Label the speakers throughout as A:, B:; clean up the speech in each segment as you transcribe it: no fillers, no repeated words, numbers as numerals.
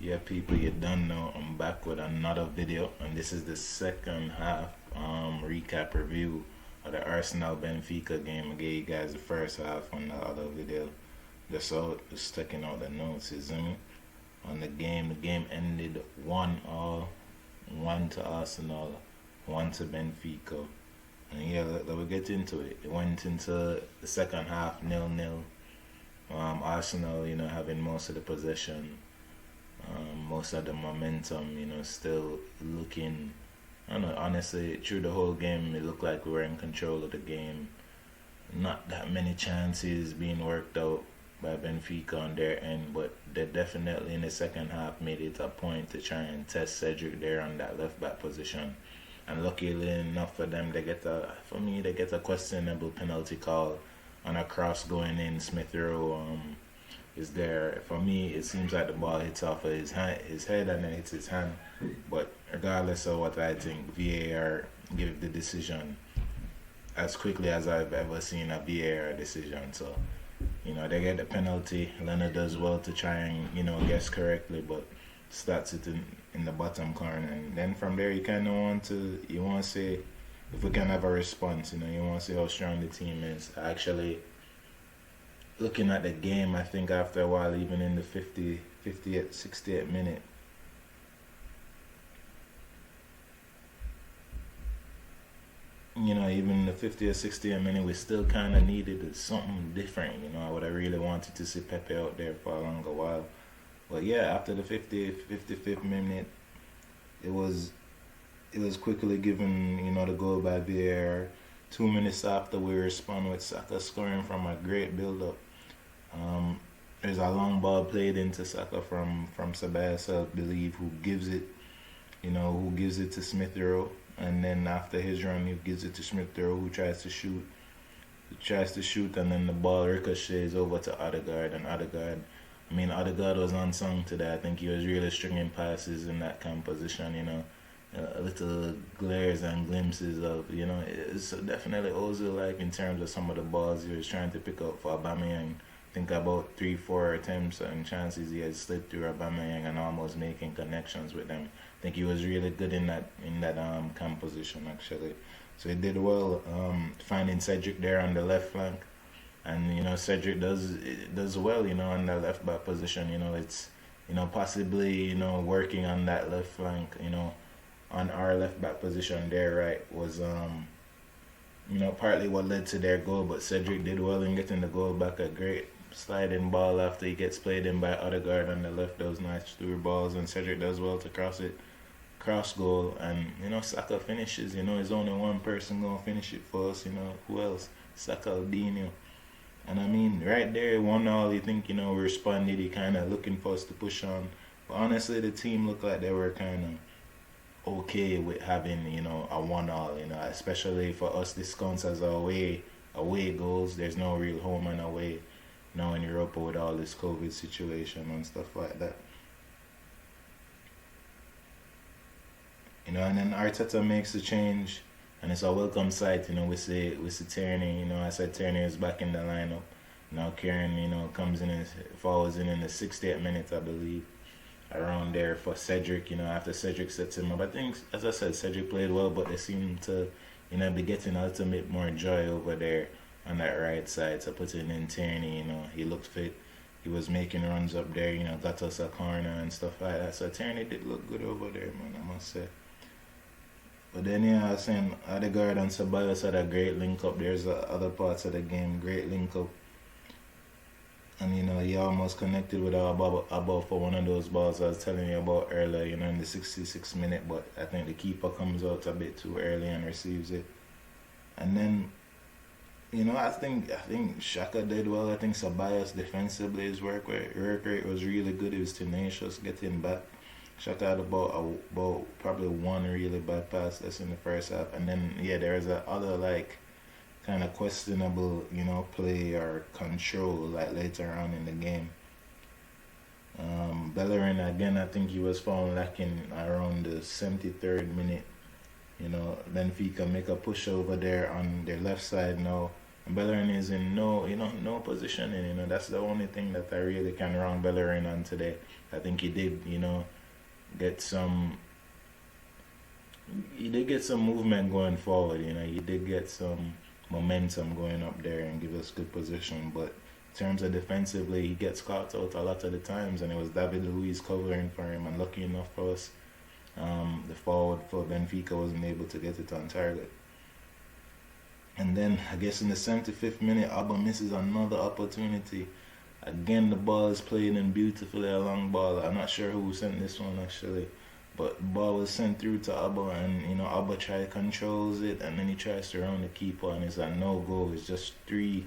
A: Yeah, people, you done know I'm back with another video, and this is the second half recap review of the Arsenal Benfica game. I gave you guys the first half on the other video. Just checking out the notes, you see me? On the game. The game ended 1-all, one to Arsenal, one to Benfica. And yeah, we'll get into it. It went into the second half 0-0. Arsenal, having most of the possession, most of the momentum, still looking. I don't know, honestly, through the whole game, it looked like we were in control of the game. Not that many chances being worked out by Benfica on their end, but they definitely in the second half made it a point to try and test Cedric there on that left back position. And luckily enough for them, they get a questionable penalty call on a cross going in. Smith Rowe is there. For me, it seems like the ball hits off of his head, and then hits his hand. But regardless of what I think, VAR give the decision as quickly as I've ever seen a VAR decision. So, they get the penalty. Leonard does well to try and, guess correctly, but starts it in the bottom corner. And then from there, you want to say, if we can have a response, you want to see how strong the team is. Actually, looking at the game, I think after a while, even in the 50, 58, 68 minute, even in the 50 or 60th minute, we still kind of needed something different. I would have really wanted to see Pepe out there for a longer while. But yeah, after the 50th, 55th minute, it was quickly given, the goal by VAR. 2 minutes after, we respond with Saka scoring from a great build-up. There's a long ball played into Saka from Ceballos, I believe, who gives it to Smith Rowe, and then after his run, he gives it to Smith Rowe, who tries to shoot. And then the ball ricochets over to Odegaard, and Odegaard was unsung today. I think he was really stringing passes in that kind of position. Little glares and glimpses of, it's definitely Ozil like in terms of some of the balls he was trying to pick up for Aubameyang. I think about 3-4 attempts and chances he had slid through Aubameyang and almost making connections with them. I think he was really good in that camp position actually. So he did well finding Cedric there on the left flank, and Cedric does well on the left back position. It's possibly working on that left flank. On our left back position there, right, was partly what led to their goal. But Cedric did well in getting the goal back. A great sliding ball after he gets played in by Odegaard on the left. Those nice through balls, and Cedric does well to cross goal. And Saka finishes. There's only one person gonna finish it for us. Who else? Saka Aldinho. And right there, 1-1. You think we responded. He kind of looking for us to push on. But honestly, the team looked like they were kind of okay with having a 1-1. Especially for us, this counts as away goals. There's no real home and away now in Europe with all this COVID situation and stuff like that. And then Arteta makes the change, and it's a welcome sight. We see Tierney. I said Tierney is back in the lineup. Now Kieran, comes in and follows in the 68th minute, I believe, around there for Cedric, after Cedric sets him up. I think, as I said, Cedric played well, but they seem to, be getting a little bit more joy over there on that right side. So putting in Tierney, he looked fit. He was making runs up there, got us a corner and stuff like that. So Tierney did look good over there, man, I must say. But then, I was saying Odegaard and Ceballos had a great link up. There's other parts of the game, great link up. And he almost connected with Abba for one of those balls I was telling you about earlier, in the 66th minute, but I think the keeper comes out a bit too early and receives it. And then, I think Xhaka did well. I think Ceballos defensively, his work rate was really good. He was tenacious getting back. Xhaka had about probably one really bad pass that's in the first half. And then, there was a other kind of questionable, play or control later on in the game. Bellerin again, I think he was found lacking around the 73rd minute. Benfica make a push over there on their left side now, Bellerin is in no positioning. That's the only thing that I really can wrong Bellerin on today. I think get some he did get some movement going forward. He did get some momentum going up there and give us good position. But in terms of defensively, he gets caught out a lot of the times, and it was David Luiz covering for him. And lucky enough for us, the forward for Benfica wasn't able to get it on target. And then I guess in the 75th minute, Abba misses another opportunity. Again, the ball is played in beautifully, a long ball. I'm not sure who sent this one actually, but the ball was sent through to Abba, and Abba controls it, and then he tries to round the keeper, and it's a no goal. It's just feel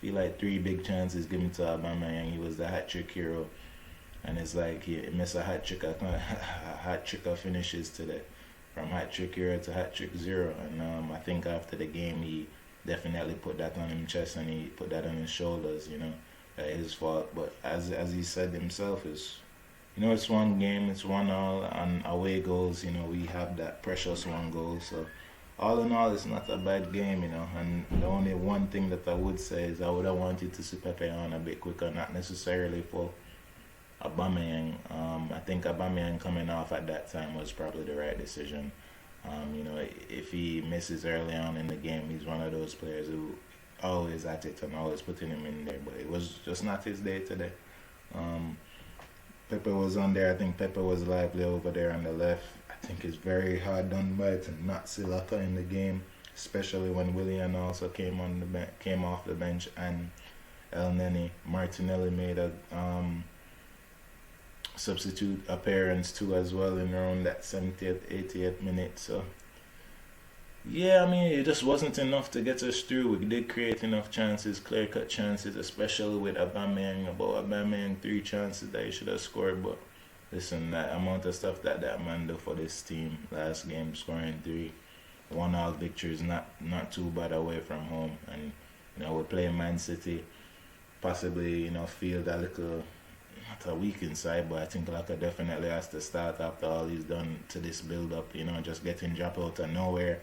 A: like three big chances given to Aubameyang. He was the hat trick hero, and it's like he missed a hat trick. A hat trick of finishes today, from hat trick hero to hat trick zero. And I think after the game, he definitely put that on his chest, and he put that on his shoulders. His fault. But as he said himself, it's one game, it's 1-1, and away goals. We have that precious one goal. So all in all, it's not a bad game. And the only one thing that I would say is I would have wanted to see Pepe on a bit quicker, not necessarily for Aubameyang. I think Aubameyang coming off at that time was probably the right decision. If he misses early on in the game, he's one of those players who always at it and always putting him in there. But it was just not his day today. Pepe was on there. I think Pepe was lively over there on the left. I think it's very hard done by to not see Laka in the game, especially when Willian also came off the bench, and El Neni. Martinelli made a substitute appearance too as well in around that 70th, 80th minute. So yeah, I mean, it just wasn't enough to get us through. We did create enough chances, clear-cut chances, especially with Aubameyang. About Aubameyang, 3 chances that he should have scored. But listen, that amount of stuff that man do for this team last game, scoring 3, 1-1 victory is not too bad away from home. And we're playing Man City, possibly feel that little, not a weak inside, but I think Laka definitely has to start after all he's done to this build-up. Just getting dropped out of nowhere.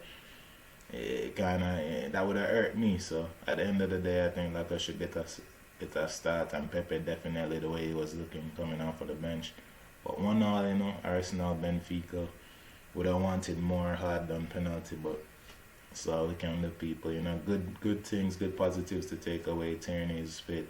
A: It that would have hurt me. So at the end of the day, I think Laka should get a start, and Pepe definitely the way he was looking coming off of the bench. But 1-1, Arsenal, Benfica would have wanted more hard done penalty, but so we can the people, good things, good positives to take away. Tierney is fit.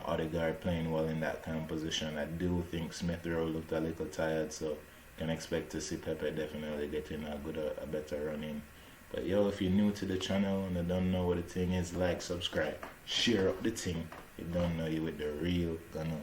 A: Odegaard playing well in that kind of position. I do think Smith Rowe looked a little tired, so can expect to see Pepe definitely getting a better run in. But yo, if you're new to the channel and you don't know what the thing is, like, subscribe, share up the thing. You don't know, you with the real Gunner.